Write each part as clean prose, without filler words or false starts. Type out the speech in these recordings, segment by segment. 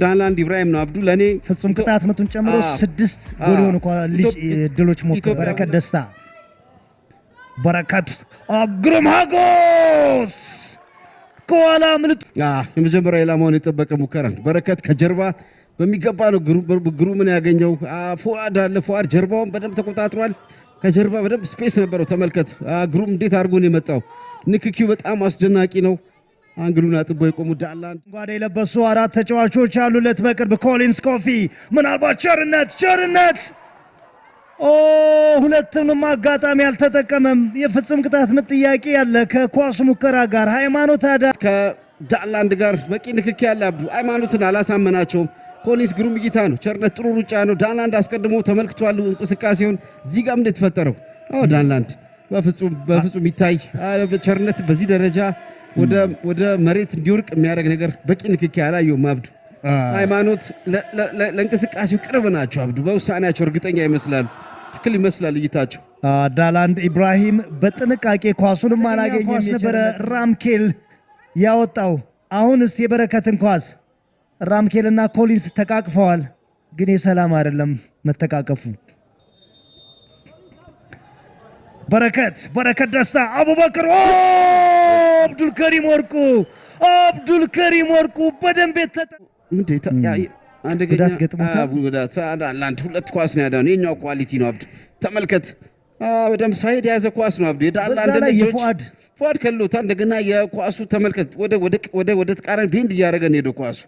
ዳንላንድ ኢብራሂም ነው አብዱ ለኔ ፍጹም ቅጣት ምቱን ጨምሮ 6 ጎል ሆነ ልጅ ድሎች ሞክሮ በረከት ደስታ በረከት ግሩም ሀጎስ ከኋላ ምልጥ የመጀመሪያ ኢላማውን የጠበቀ ሙከራ በረከት ከጀርባ በሚገባ ነው ግሩምን ያገኘው ፉአድ አለ ፉአድ ጀርባውን በደንብ ተቆጣጥሯል ከጀርባ በደንብ ስፔስ ነበረው ተመልከት ግሩም እንዴት አድርጎ ነው የመጣው ንክኪው በጣም አስደናቂ ነው አንግሉን አጥቦ የቆሙ ዳንላንድ ጓዳ የለበሱ 4 ተጫዋቾች አሉለት በቅርብ ኮሊንስ ኮፊ ምናልባት ቸርነት ሁለቱንም አጋጣሚ አልተጠቀመም የፍጹም ቅጣት ምት ጥያቄ ያለ ከኳስ ሙከራ ጋር ሃይማኖት አዳ ከዳንላንድ ጋር በቂ ንክኪ ያለ አብዱ ሃይማኖትን አላሳመናቸውም ኮሊንስ ግሩም እይታ ነው ቸርነት ጥሩ ሩጫ ነው ዳንላንድ አስቀድሞ ተመልክቷል እንቅስቃሴውን እዚህ ጋር እንዴት ተፈጠረው ዳንላንድ በፍጹም ይታይ ቸርነት በዚህ ደረጃ ወደ መሬት እንዲወርቅ የሚያደርግ ነገር በቂ ንክኪ ያላየውም አብዱ ሃይማኖት ለእንቅስቃሴው ቅርብ ናቸው አብዱ በውሳኔያቸው እርግጠኛ ይመስላል ትክክል ይመስላል እይታቸው ዳንላንድ ኢብራሂም በጥንቃቄ ኳሱንም አላገኘም ነበር ራምኬል ያወጣው አሁንስ የበረከትን ኳስ ራምኬልና ኮሊንስ ተቃቅፈዋል ግን የሰላም አይደለም መተቃቀፉ በረከት ደስታ አቡበክር አብዱልከሪም ወርቁ በደንብ ጉዳት ገጥሞታል አንድ ሁለት ኳስ ነው ያዳነው የኛው ኳሊቲ ነው አብዱ ተመልከት በደንብ ሳይድ ያዘ ኳስ ነው አብዱ የዳንላንድ ልጆች ፉአድ ከሎታ እንደገና የኳሱ ተመልከት ወደ ተቃራኒ ቤንድ እያደረገ ነው ሄደው ኳሱ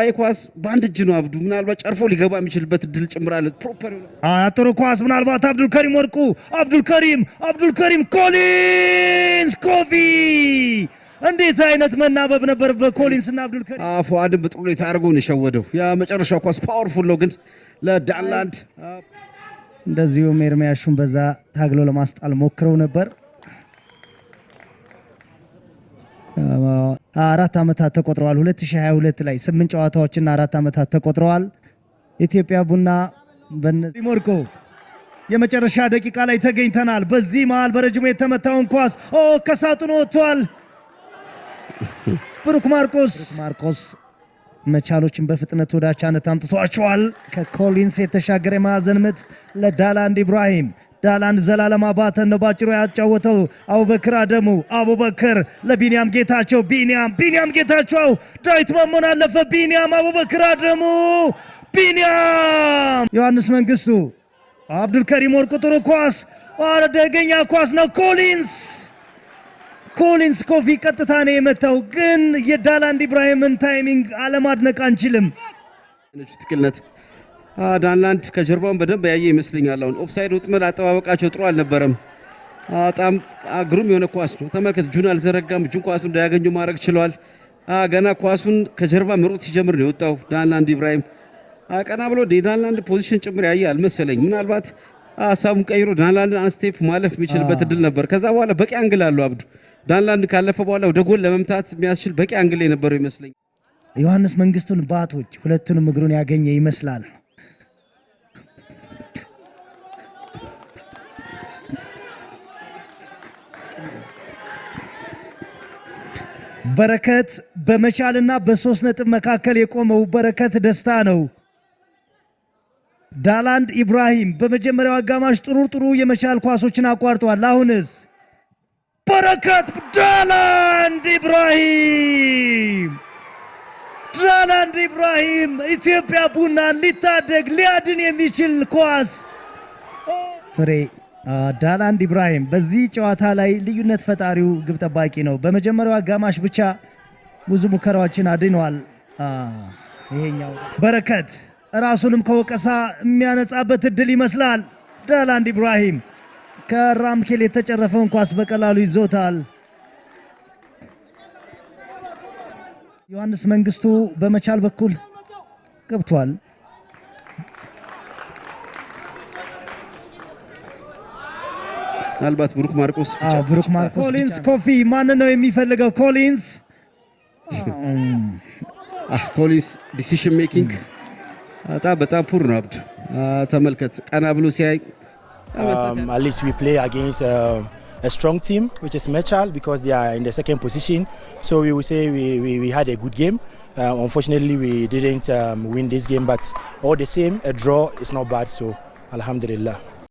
የኳስ ባንድ እጅ ነው አብዱ ምናልባት ጨርፎ ሊገባ የሚችልበት እድል ጭምራለ ፕሮፐር ጥሩ ኳስ ምናልባት አብዱልከሪም ወርቁ አብዱልከሪም ኮሊንስ ኮፊ እንዴት አይነት መናበብ ነበር በኮሊንስ እና አብዱልከሪም ፉአድን በጥሩ ሁኔታ አድርጎ ነው የሸወደው ያ መጨረሻው ኳስ ፓወርፉል ነው ግን ለዳንላንድ እንደዚሁም ኤርሚያሹን በዛ ታግሎ ለማስጣል ሞክረው ነበር 4 ዓመታት ተቆጥረዋል 2022 ላይ 8 ጨዋታዎችና 4 ዓመታት ተቆጥረዋል ኢትዮጵያ ቡና በነዚሞርኮ የመጨረሻ ደቂቃ ላይ ተገኝተናል በዚህ መሃል በረጅሙ የተመታውን ኳስ ከሳጥኑ ወጥቷል ብሩክ ማርቆስ መቻሎችን በፍጥነት ወደ አቻነት አምጥቷቸዋል ከኮሊንስ የተሻገረ ማዕዘን ምት ለዳንላንድ ኢብራሂም ዳንላንድ ዘላለም አባተን ነው ባጭሩ ያጫወተው አቡበክር አደሙ አቡበክር ለቢኒያም ጌታቸው ቢኒያም ጌታቸው ዳዊት ማሞን አለፈ ቢኒያም አቡበክር አደሙ ቢኒያም ዮሐንስ መንግስቱ አብዱልከሪም ወርቁ ጥሩ ኳስ አደገኛ ኳስ ነው ኮሊንስ ኮፊ ቀጥታ ነው የመታው ግን የዳንላንድ ኢብራሂምን ታይሚንግ አለማድነቅ አንችልም ትክክልነት ዳንላንድ ከጀርባውን በደንብ ያየ ይመስለኛል አሁን ኦፍሳይድ ወጥመድ አጠባበቃቸው ጥሩ አልነበረም በጣም ግሩም የሆነ ኳስ ነው ተመልከት እጁን አልዘረጋም እጁን ኳሱን እንዳያገኙ ማድረግ ችሏል ገና ኳሱን ከጀርባ መሮጥ ሲጀምር ነው የወጣው ዳንላንድ ኢብራሂም ቀና ብሎ ዳንላንድ ፖዚሽን ጭምር ያየ አልመሰለኝ ምናልባት ሀሳቡን ቀይሮ ዳንላንድን አንድ ስቴፕ ማለፍ የሚችልበት እድል ነበር ከዛ በኋላ በቂ አንግል አለው አብዱ ዳንላንድ ካለፈ በኋላ ወደ ጎል ለመምታት የሚያስችል በቂ አንግል የነበረው ይመስለኝ ዮሐንስ መንግስቱን ባቶች ሁለቱንም እግሩን ያገኘ ይመስላል በረከት በመቻልና በ3 ነጥብ መካከል የቆመው በረከት ደስታ ነው ዳንላንድ ኢብራሂም በመጀመሪያው አጋማሽ ጥሩ የመቻል ኳሶችን አቋርጧል አሁንስ በረከት ዳንላንድ ኢብራሂም ኢትዮጵያ ቡናን ሊታደግ ሊያድን የሚችል ኳስ ፍሬ ዳንላንድ ኢብራሂም በዚህ ጨዋታ ላይ ልዩነት ፈጣሪው ግብ ጠባቂ ነው በመጀመሪያው አጋማሽ ብቻ ብዙ ሙከራዎችን አድኗል ይሄኛው በረከት ራሱንም ከወቀሳ የሚያነጻበት እድል ይመስላል ዳንላንድ ኢብራሂም ከራምኬል የተጨረፈውን ኳስ በቀላሉ ይዞታል ዮሐንስ መንግስቱ በመቻል በኩል ገብቷል ምናልባት ብሩክ ማርቆስ ኮሊንስ ኮፊ ማን ነው የሚፈልገው ኮሊንስ ዲሲሽን ሜኪንግ በጣም ፑር ነው አብዱ ተመልከት ቀና ብሎ ሲያይ at least we play against a strong team, which is Mechal, because they are in the second position. So we will say we had a good game. Unfortunately, we didn't win this game, but all the same, a draw is not bad. So, Alhamdulillah.